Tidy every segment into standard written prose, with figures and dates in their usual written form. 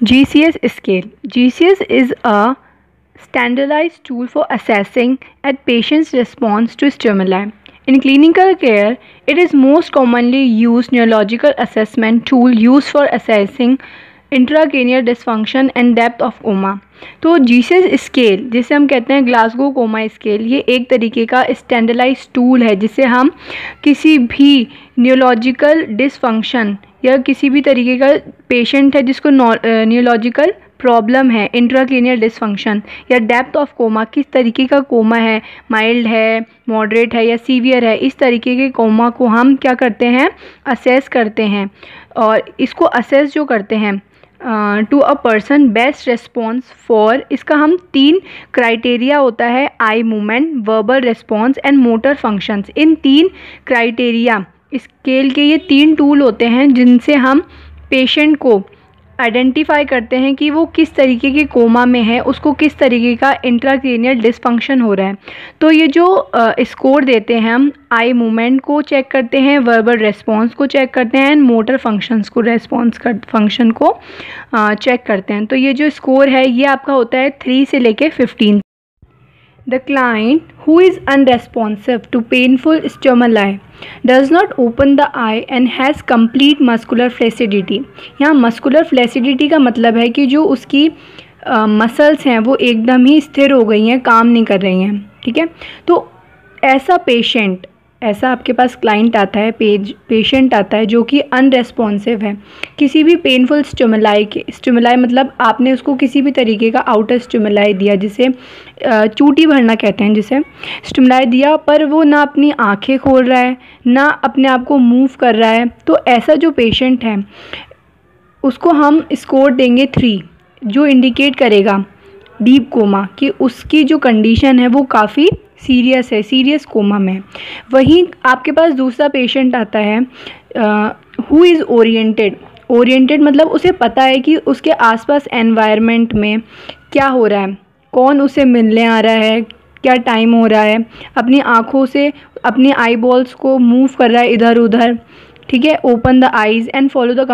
GCS scale. GCS is a standardized tool for assessing a patient's response to stimuli. In clinical care, it is most commonly used neurological assessment tool used for assessing intracranial dysfunction and depth of coma. तो GCS scale जिसे हम कहते हैं Glasgow coma scale, ये एक तरीके का standardise tool है जिससे हम किसी भी न्यूरोलॉजिकल डिसफंक्शन या किसी भी तरीके का पेशेंट है जिसको न्यूरोलॉजिकल प्रॉब्लम है, इंट्राक्रेनियल डिसफंक्शन या डेप्थ ऑफ कोमा, किस तरीके का कोमा है, माइल्ड है, मॉडरेट है या सीवियर है, इस तरीके के कोमा को हम क्या करते हैं, असेस करते हैं। और इसको असेस जो करते हैं to a person best response for, इसका हम 3 क्राइटेरिया होता है, eye movement, verbal response and motor functions. इन 3 क्राइटेरिया स्केल के ये 3 टूल होते हैं जिनसे हम पेशेंट को आइडेंटिफाई करते हैं कि वो किस तरीके के कोमा में है, उसको किस तरीके का इंट्राक्रेनियल डिसफंक्शन हो रहा है। तो ये जो स्कोर देते हैं हम, आई मूवमेंट को चेक करते हैं, वर्बल रेस्पॉन्स को चेक करते हैं एंड मोटर फंक्शंस को फंक्शन को चेक करते हैं। तो ये जो स्कोर है ये आपका होता है 3 से लेके 15। The client who is unresponsive to painful stimuli does not open the eye and has complete muscular flaccidity। यहाँ muscular flaccidity का मतलब है कि जो उसकी मसल्स हैं वो एकदम ही स्थिर हो गई हैं, काम नहीं कर रही हैं, ठीक है। तो ऐसा आपके पास क्लाइंट आता है, पेशेंट आता है जो कि अनरेस्पॉन्सिव है किसी भी पेनफुल स्टिमुलाई मतलब आपने उसको किसी भी तरीके का आउटर स्टिमुलाई दिया, जिसे चूटी भरना कहते हैं, जिसे स्टिमुलाई दिया, पर वो ना अपनी आंखें खोल रहा है ना अपने आप को मूव कर रहा है। तो ऐसा जो पेशेंट है उसको हम स्कोर देंगे 3, जो इंडिकेट करेगा डीप कोमा, कि उसकी जो कंडीशन है वो काफ़ी सीरियस है, सीरियस कोमा में। वहीं आपके पास दूसरा पेशेंट आता है हु इज़ ओरिएंटेड मतलब उसे पता है कि उसके आसपास एनवायरनमेंट में क्या हो रहा है, कौन उसे मिलने आ रहा है, क्या टाइम हो रहा है, अपनी आँखों से अपनी आई बॉल्स को मूव कर रहा है इधर उधर, ठीक है। Open the eyes and follow the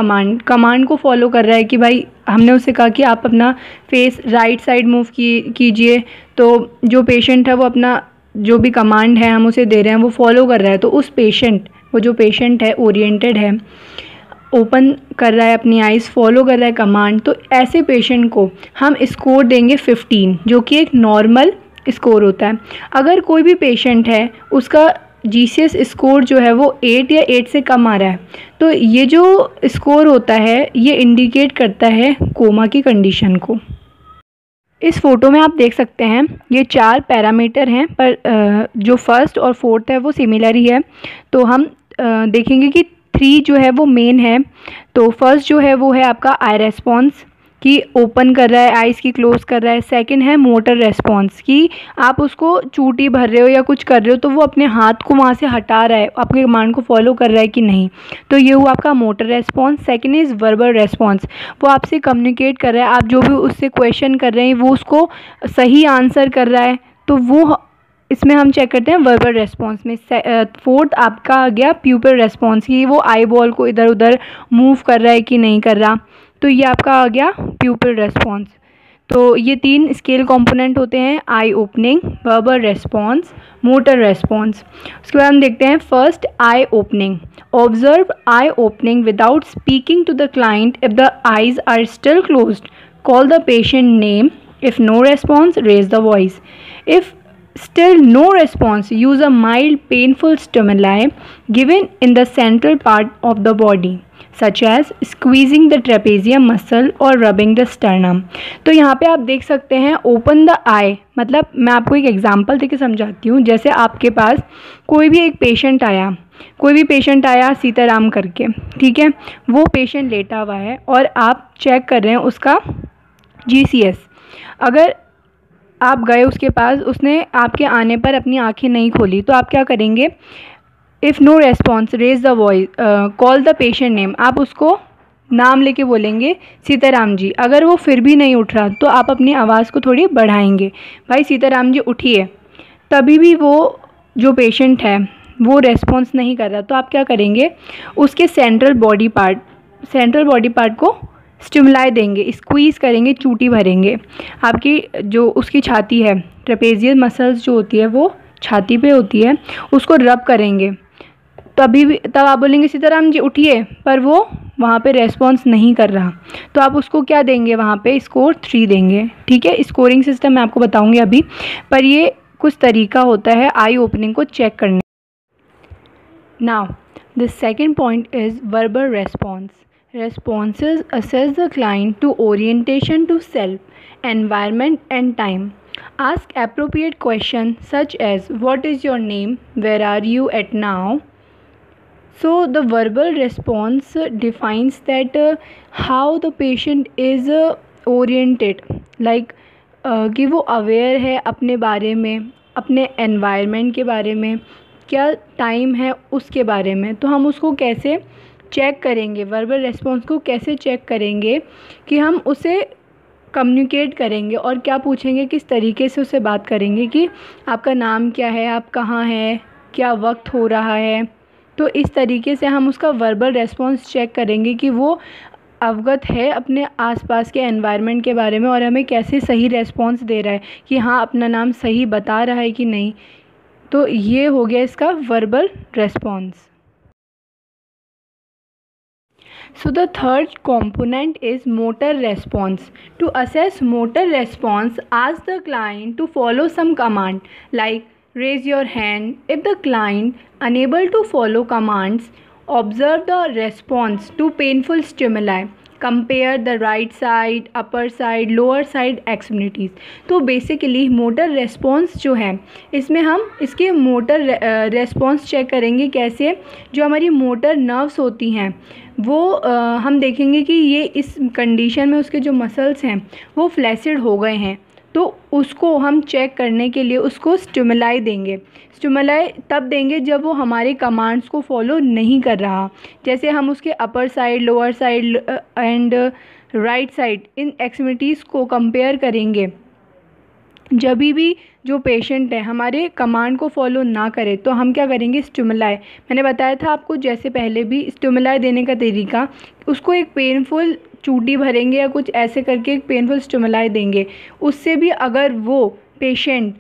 command को फॉलो कर रहा है कि भाई हमने उसे कहा कि आप अपना फेस राइट साइड मूव कीजिए, तो जो पेशेंट है वो अपना जो भी कमांड है हम उसे दे रहे हैं वो फॉलो कर रहा है। तो वो जो पेशेंट है ओरिएंटेड है, ओपन कर रहा है अपनी आइज़, फॉलो कर रहा है कमांड, तो ऐसे पेशेंट को हम स्कोर देंगे 15, जो कि एक नॉर्मल स्कोर होता है। अगर कोई भी पेशेंट है उसका जीसीएस स्कोर जो है वो 8 या 8 से कम आ रहा है, तो ये जो स्कोर होता है ये इंडिकेट करता है कोमा की कंडीशन को। इस फोटो में आप देख सकते हैं ये 4 पैरामीटर हैं, पर जो फर्स्ट और फोर्थ है वो सिमिलर ही है। तो हम देखेंगे कि 3 जो है वो मेन है। तो फर्स्ट जो है वो है आपका आई रेस्पॉन्स, कि ओपन कर रहा है आइज़ की, क्लोज कर रहा है। सेकंड है मोटर रेस्पॉन्स, कि आप उसको चूटी भर रहे हो या कुछ कर रहे हो तो वो अपने हाथ को वहाँ से हटा रहा है, आपके कमांड को फॉलो कर रहा है कि नहीं। तो ये हुआ आपका motor response. Second is verbal response, वो आपसे कम्युनिकेट कर रहा है, आप जो भी उससे क्वेश्चन कर रहे हैं वो उसको सही आंसर कर रहा है, तो वो इसमें हम चेक करते हैं वर्बल रेस्पॉन्स में। फोर्थ आपका आ गया प्यूपिल रेस्पॉन्स, कि वो आई बॉल को इधर उधर मूव कर रहा है कि नहीं कर रहा, तो ये आपका आ गया प्यूपिल रेस्पॉन्स। तो ये 3 स्केल कंपोनेंट होते हैं, eye opening, verbal response, motor response. उसके बाद हम देखते हैं first eye opening. Observe eye opening without speaking to the client if the eyes are still closed, call the patient name, if no response raise the voice, if still no response use a mild painful stimuli given in the central part of the body such as squeezing the trapezium muscle or rubbing the sternum। तो यहाँ पे आप देख सकते हैं open the आई, मतलब मैं आपको एक एग्जांपल देके समझाती हूँ। जैसे आपके पास कोई भी पेशेंट आया सीताराम करके, ठीक है, वो पेशेंट लेटा हुआ है और आप चेक कर रहे हैं उसका जीसीएस। अगर आप गए उसके पास, उसने आपके आने पर अपनी आंखें नहीं खोली, तो आप क्या करेंगे, if no response raise the voice, call the patient name, आप उसको नाम लेके बोलेंगे सीताराम जी। अगर वो फिर भी नहीं उठ रहा तो आप अपनी आवाज़ को थोड़ी बढ़ाएंगे, भाई सीताराम जी उठिए। तभी भी वो जो पेशेंट है वो रेस्पॉन्स नहीं कर रहा, तो आप क्या करेंगे, उसके सेंट्रल बॉडी पार्ट को स्टिमुलाई देंगे, स्क्वीज़ करेंगे, चूटी भरेंगे। आपकी जो उसकी छाती है, ट्रेपेजियस मसल्स जो होती है वो छाती पे होती है, उसको रब करेंगे। तभी भी तब आप बोलेंगे सीताराम जी उठिए, पर वो वहाँ पे रेस्पॉन्स नहीं कर रहा, तो आप उसको क्या देंगे, वहाँ पे स्कोर 3 देंगे। ठीक है, स्कोरिंग सिस्टम मैं आपको बताऊँगी अभी, पर ये कुछ तरीका होता है आई ओपनिंग को चेक करने। Now the second point is verbal response. Responses assess the client to orientation to self, environment and time. Ask appropriate questions such as what is your name, where are you at now. So the verbal response defines that how the patient is oriented, like कि वो aware है अपने बारे में, अपने environment के बारे में, क्या टाइम है उसके बारे में। तो हम उसको कैसे चेक करेंगे, वर्बल रेस्पॉन्स को कैसे चेक करेंगे कि हम उसे कम्युनिकेट करेंगे और क्या पूछेंगे, किस तरीके से उससे बात करेंगे कि आपका नाम क्या है, आप कहाँ हैं, क्या वक्त हो रहा है। तो इस तरीके से हम उसका वर्बल रेस्पॉन्स चेक करेंगे कि वो अवगत है अपने आसपास के एनवायरनमेंट के बारे में और हमें कैसे सही रेस्पॉन्स दे रहा है कि हाँ अपना नाम सही बता रहा है कि नहीं। तो ये हो गया इसका verbal response. So the third component is motor response. To assess motor response, ask the client to follow some command like raise your hand. If the client unable to follow commands, observe the response to painful stimuli. Compare the right side, upper side, lower side extremities. तो basically motor response जो है इसमें हम इसके motor response check करेंगे कैसे, जो हमारी मोटर नर्व्स होती हैं वो हम देखेंगे कि ये इस कंडीशन में उसके जो मसल्स हैं वो फ्लैसिड हो गए हैं, तो उसको हम चेक करने के लिए उसको स्टिमुलाई देंगे। स्टिमुलाई तब देंगे जब वो हमारे कमांड्स को फॉलो नहीं कर रहा, जैसे हम उसके upper side, lower side and right side in extremities को कंपेयर करेंगे। जब भी जो पेशेंट है हमारे कमांड को फॉलो ना करे तो हम क्या करेंगे, स्टिमुलाई। मैंने बताया था आपको जैसे पहले भी, स्टिमुलाई देने का तरीका, उसको एक पेनफुल चूटी भरेंगे या कुछ ऐसे करके एक पेनफुल स्टिमुलाई देंगे। उससे भी अगर वो पेशेंट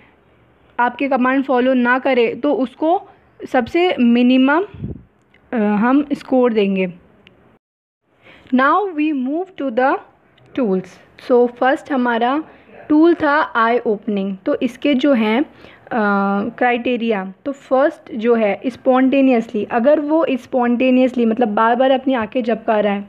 आपके कमांड फॉलो ना करे तो उसको सबसे मिनिमम हम स्कोर देंगे। Now we move to the tools. So first हमारा टूल था आई ओपनिंग। तो इसके जो हैं क्राइटेरिया, तो फर्स्ट जो है स्पॉन्टेनियसली, अगर वो स्पॉन्टेनियसली मतलब बार बार अपनी आंखें झपका रहा है,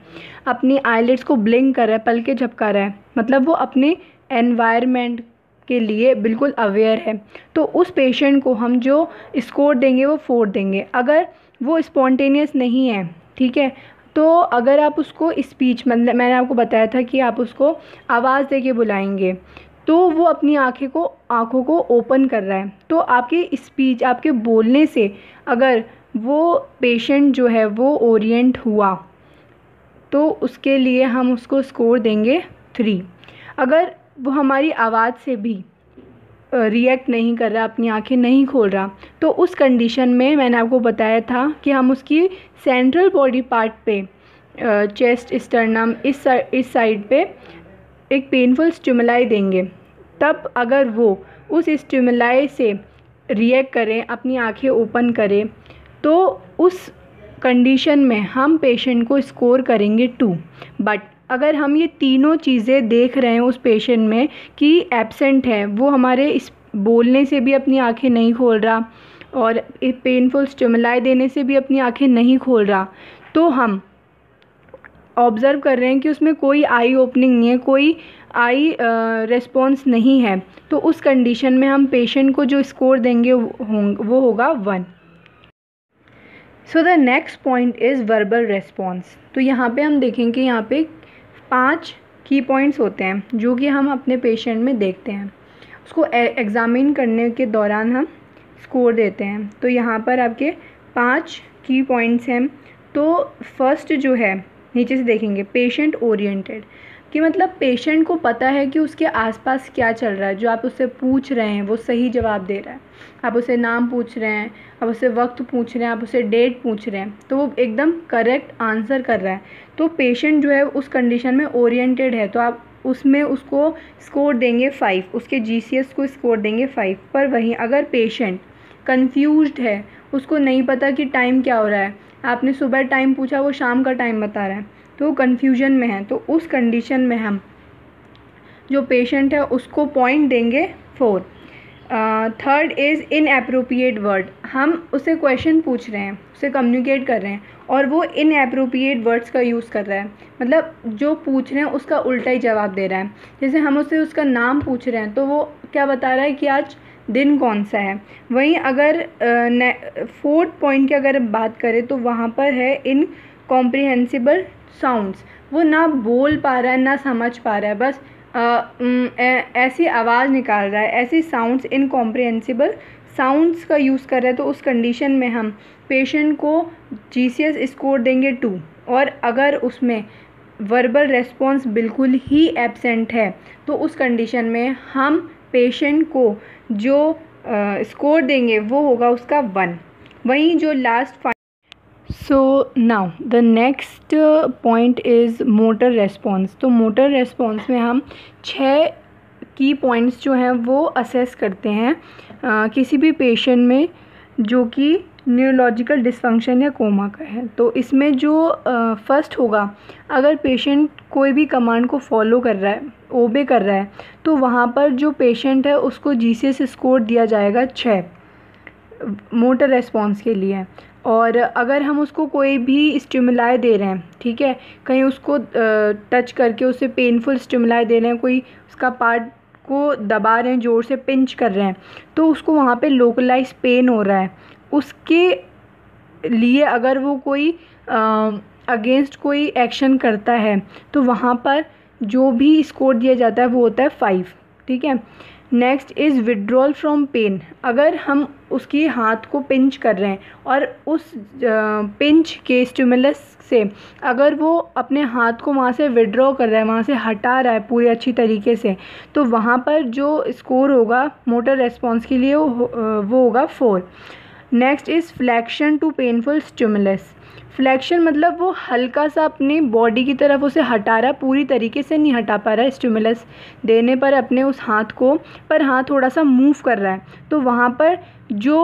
अपनी आईलिड्स को ब्लिंक कर रहा है, पलकें झपका रहा है, मतलब वो अपने एनवायरनमेंट के लिए बिल्कुल अवेयर है, तो उस पेशेंट को हम जो स्कोर देंगे वो 4 देंगे। अगर वो स्पॉन्टेनियस नहीं है, ठीक है, तो अगर आप उसको स्पीच, मतलब मैंने आपको बताया था कि आप उसको आवाज़ दे के बुलाएंगे, तो वो अपनी आँखों को ओपन कर रहा है, तो आपकी स्पीच, आपके बोलने से अगर वो पेशेंट जो है वो ओरिएंट हुआ तो उसके लिए हम उसको स्कोर देंगे 3। अगर वो हमारी आवाज़ से भी रिएक्ट नहीं कर रहा, अपनी आंखें नहीं खोल रहा, तो उस कंडीशन में मैंने आपको बताया था कि हम उसकी सेंट्रल बॉडी पार्ट पे, चेस्ट, स्टर्नम, इस साइड पे एक पेनफुल स्टिमुलाई देंगे। तब अगर वो उस स्टिमुलाई से रिएक्ट करें, अपनी आंखें ओपन करें, तो उस कंडीशन में हम पेशेंट को स्कोर करेंगे 2। बट अगर हम ये तीनों चीज़ें देख रहे हैं उस पेशेंट में कि एब्सेंट है, वो हमारे इस बोलने से भी अपनी आंखें नहीं खोल रहा और पेनफुल स्टिमुलाई देने से भी अपनी आंखें नहीं खोल रहा, तो हम ऑब्ज़र्व कर रहे हैं कि उसमें कोई आई ओपनिंग नहीं है, कोई आई रेस्पॉन्स नहीं है, तो उस कंडीशन में हम पेशेंट को जो स्कोर देंगे वो होगा 1। So the next point is verbal response. तो यहाँ पे हम देखेंगे, यहाँ पे 5 की पॉइंट्स होते हैं जो कि हम अपने पेशेंट में देखते हैं, उसको एग्ज़ामिन करने के दौरान हम स्कोर देते हैं। तो यहाँ पर आपके 5 की पॉइंट्स हैं। तो फर्स्ट जो है नीचे से देखेंगे, पेशेंट ओरिएंटेड। कि मतलब पेशेंट को पता है कि उसके आसपास क्या चल रहा है, जो आप उससे पूछ रहे हैं वो सही जवाब दे रहा है, आप उससे नाम पूछ रहे हैं, आप उससे वक्त पूछ रहे हैं, आप उससे डेट पूछ रहे हैं, तो वो एकदम करेक्ट आंसर कर रहा है, तो पेशेंट जो है उस कंडीशन में ओरिएंटेड है, तो आप उसमें उसको स्कोर देंगे 5, उसके GCS को स्कोर देंगे 5। पर वहीं अगर पेशेंट कंफ्यूज्ड है, उसको नहीं पता कि टाइम क्या हो रहा है, आपने सुबह टाइम पूछा वो शाम का टाइम बता रहा है, तो वो कन्फ्यूजन में है, तो उस कंडीशन में हम जो पेशेंट है उसको पॉइंट देंगे 4। थर्ड इज़ इनएप्रोप्रिएट वर्ड, हम उससे क्वेश्चन पूछ रहे हैं, उससे कम्युनिकेट कर रहे हैं और वो इनएप्रोप्रिएट वर्ड्स का यूज़ कर रहा है, मतलब जो पूछ रहे हैं उसका उल्टा ही जवाब दे रहा है। जैसे हम उससे उसका नाम पूछ रहे हैं तो वो क्या बता रहा है कि आज दिन कौन सा है। वहीं अगर 4th पॉइंट की अगर बात करें तो वहाँ पर है इनकॉम्प्रिहेंसिबल साउंड्स, वो ना बोल पा रहा है ना समझ पा रहा है, बस ऐसी आवाज़ निकाल रहा है, ऐसी साउंड्स, इनकॉम्प्रिहेंसिबल साउंड्स का यूज़ कर रहा है, तो उस कंडीशन में हम पेशेंट को GCS स्कोर देंगे 2। और अगर उसमें वर्बल रेस्पॉन्स बिल्कुल ही एब्सेंट है तो उस कंडीशन में हम पेशेंट को जो स्कोर देंगे वो होगा उसका 1। वहीं जो last so now the next point is motor response. तो मोटर रेस्पॉन्स में हम 6 की पॉइंट्स जो हैं वो असेस करते हैं किसी भी पेशेंट में जो कि न्यूरोलॉजिकल डिसफंक्शन या कोमा का है। तो इसमें जो फर्स्ट होगा, अगर पेशेंट कोई भी कमांड को फॉलो कर रहा है, ओबे कर रहा है, तो वहाँ पर जो पेशेंट है उसको GCS स्कोर दिया जाएगा 6 मोटर रेस्पॉन्स के लिए। और अगर हम उसको कोई भी स्टिमुलाई दे रहे हैं, ठीक है, कहीं उसको टच करके उसे पेनफुल स्टिमुलाई दे रहे हैं, कोई उसका पार्ट को दबा रहे हैं, ज़ोर से पिंच कर रहे हैं, तो उसको वहाँ पे लोकलाइज पेन हो रहा है, उसके लिए अगर वो कोई अगेंस्ट कोई एक्शन करता है तो वहाँ पर जो भी स्कोर दिया जाता है वो होता है 5, ठीक है। Next is withdrawal from pain, अगर हम उसकी हाथ को पिंच कर रहे हैं और उस पिंच के स्टिमुलस से अगर वो अपने हाथ को वहाँ से विड्रॉ कर रहा है, वहाँ से हटा रहा है पूरी अच्छी तरीके से, तो वहाँ पर जो स्कोर होगा मोटर रेस्पॉन्स के लिए वो होगा 4। Next is flexion to painful stimulus, flexion मतलब वो हल्का सा अपनी बॉडी की तरफ उसे हटा रहा है, पूरी तरीके से नहीं हटा पा रहा है स्टिमुलस देने पर अपने उस हाथ को, पर हाथ थोड़ा सा मूव कर रहा है, तो वहाँ पर जो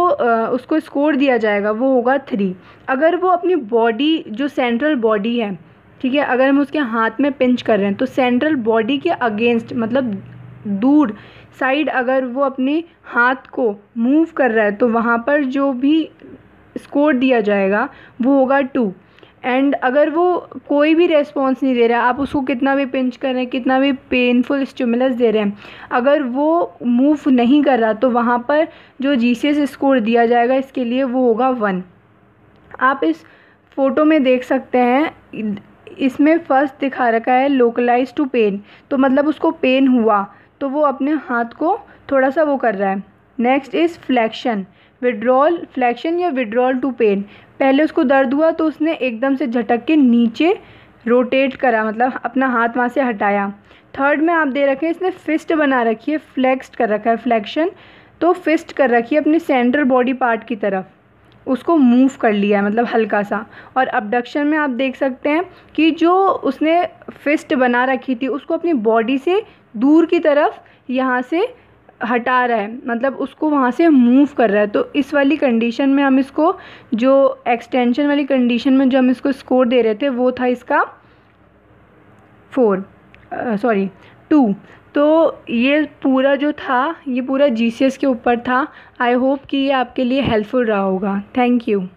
उसको स्कोर दिया जाएगा वो होगा 3। अगर वो अपनी बॉडी जो सेंट्रल बॉडी है, ठीक है, अगर हम उसके हाथ में पिंच कर रहे हैं तो सेंट्रल बॉडी के अगेंस्ट मतलब दूर साइड अगर वो अपने हाथ को मूव कर रहा है तो वहाँ पर जो भी स्कोर दिया जाएगा वो होगा 2। एंड अगर वो कोई भी रेस्पॉन्स नहीं दे रहा है, आप उसको कितना भी पिंच कर रहे हैं, कितना भी पेनफुल स्टिमुलस दे रहे हैं, अगर वो मूव नहीं कर रहा तो वहाँ पर जो GCS स्कोर दिया जाएगा इसके लिए वो होगा 1। आप इस फ़ोटो में देख सकते हैं, इसमें फर्स्ट दिखा रखा है लोकलाइज टू पेन, तो मतलब उसको पेन हुआ तो वो अपने हाथ को थोड़ा सा वो कर रहा है। Next is flexion, withdrawal, flexion या विड्रॉल टू पेन, पहले उसको दर्द हुआ तो उसने एकदम से झटक के नीचे रोटेट करा, मतलब अपना हाथ वहाँ से हटाया। थर्ड में आप दे रखे हैं इसने फिस्ट बना रखी है, फ्लेक्स्ड कर रखा है, फ्लैक्शन तो फिस्ट कर रखी है अपनी सेंट्रल बॉडी पार्ट की तरफ, उसको मूव कर लिया है मतलब हल्का सा। और अबडक्शन में आप देख सकते हैं कि जो उसने फिस्ट बना रखी थी उसको अपनी बॉडी से दूर की तरफ यहाँ से हटा रहा है, मतलब उसको वहाँ से मूव कर रहा है। तो इस वाली कंडीशन में हम इसको, जो एक्सटेंशन वाली कंडीशन में जो हम इसको स्कोर दे रहे थे वो था इसका 2। तो ये पूरा जो था ये पूरा GCS के ऊपर था। आई होप कि ये आपके लिए हेल्पफुल रहा होगा। Thank you.